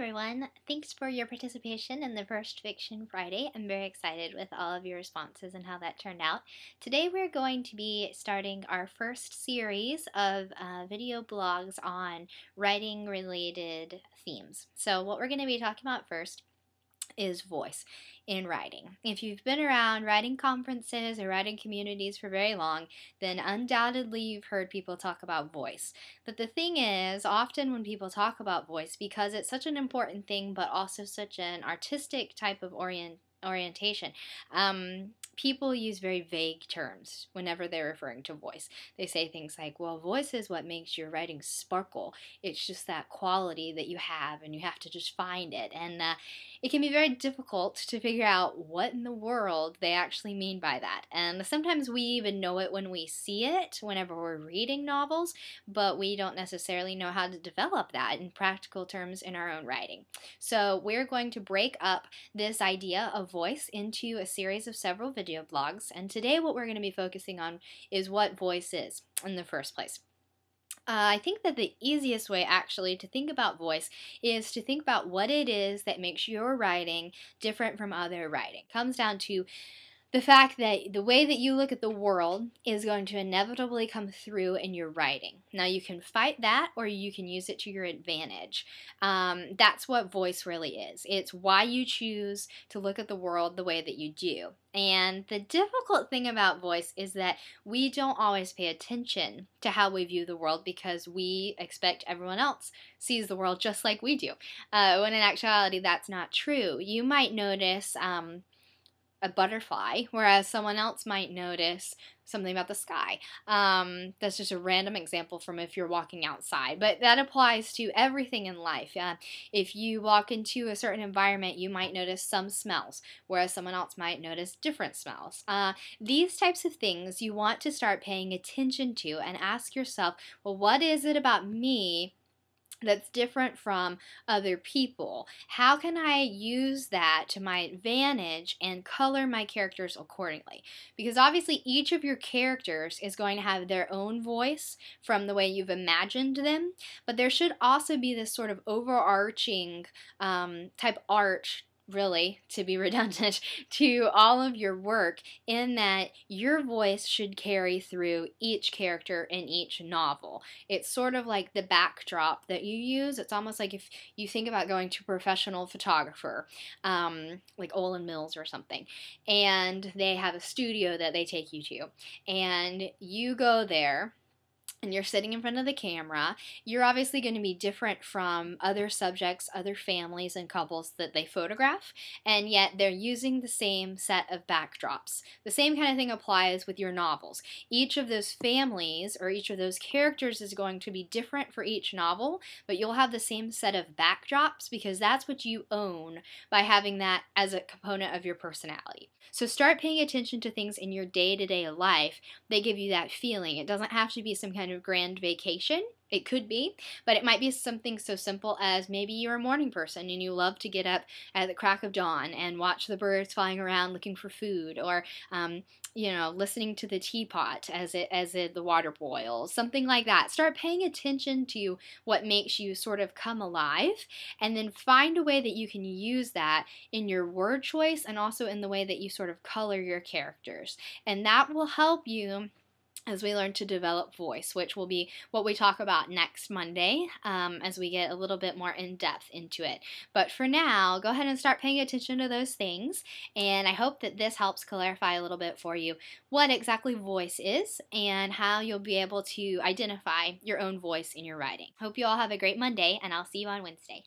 everyone. Thanks for your participation in the first Fiction Friday. I'm very excited with all of your responses and how that turned out. Today we're going to be starting our first series of video blogs on writing related themes. So what we're going to be talking about first is voice in writing. If you've been around writing conferences or writing communities for very long, then undoubtedly you've heard people talk about voice. But the thing is, often when people talk about voice, because it's such an important thing, but also such an artistic type of orientation, people use very vague terms whenever they're referring to voice. They say things like, well, voice is what makes your writing sparkle. It's just that quality that you have, and you have to just find it. And it can be very difficult to figure out what in the world they actually mean by that. And sometimes we even know it when we see it, whenever we're reading novels, but we don't necessarily know how to develop that in practical terms in our own writing. So we're going to break up this idea of voice into a series of several video blogs, and today what we're going to be focusing on is what voice is in the first place. I think that the easiest way actually to think about voice is to think about what it is that makes your writing different from other writing. It comes down to the fact that the way that you look at the world is going to inevitably come through in your writing. Now you can fight that or you can use it to your advantage. That's what voice really is. It's why you choose to look at the world the way that you do. And the difficult thing about voice is that we don't always pay attention to how we view the world because we expect everyone else sees the world just like we do. When in actuality that's not true. You might notice a butterfly, whereas someone else might notice something about the sky. That's just a random example from if you're walking outside, but that applies to everything in life. If you walk into a certain environment, you might notice some smells, whereas someone else might notice different smells. These types of things you want to start paying attention to and ask yourself, well, what is it about me that's different from other people? How can I use that to my advantage and color my characters accordingly? Because obviously each of your characters is going to have their own voice from the way you've imagined them, but there should also be this sort of overarching type arch, really, to be redundant, to all of your work, in that your voice should carry through each character in each novel. It's sort of like the backdrop that you use. It's almost like if you think about going to a professional photographer, like Olin Mills or something, and they have a studio that they take you to, and you go there, and you're sitting in front of the camera. You're obviously going to be different from other subjects, other families and couples that they photograph, and yet they're using the same set of backdrops. The same kind of thing applies with your novels. Each of those families or each of those characters is going to be different for each novel, but you'll have the same set of backdrops because that's what you own by having that as a component of your personality. So start paying attention to things in your day-to-day life that give you that feeling. It doesn't have to be some kind of grand vacation. It could be, but it might be something so simple as maybe you're a morning person and you love to get up at the crack of dawn and watch the birds flying around looking for food, or listening to the teapot as the water boils, something like that. Start paying attention to what makes you sort of come alive, and then find a way that you can use that in your word choice and also in the way that you sort of color your characters, and that will help you as we learn to develop voice, which will be what we talk about next Monday as we get a little bit more in depth into it. But for now, go ahead and start paying attention to those things, and I hope that this helps clarify a little bit for you what exactly voice is and how you'll be able to identify your own voice in your writing. Hope you all have a great Monday, and I'll see you on Wednesday.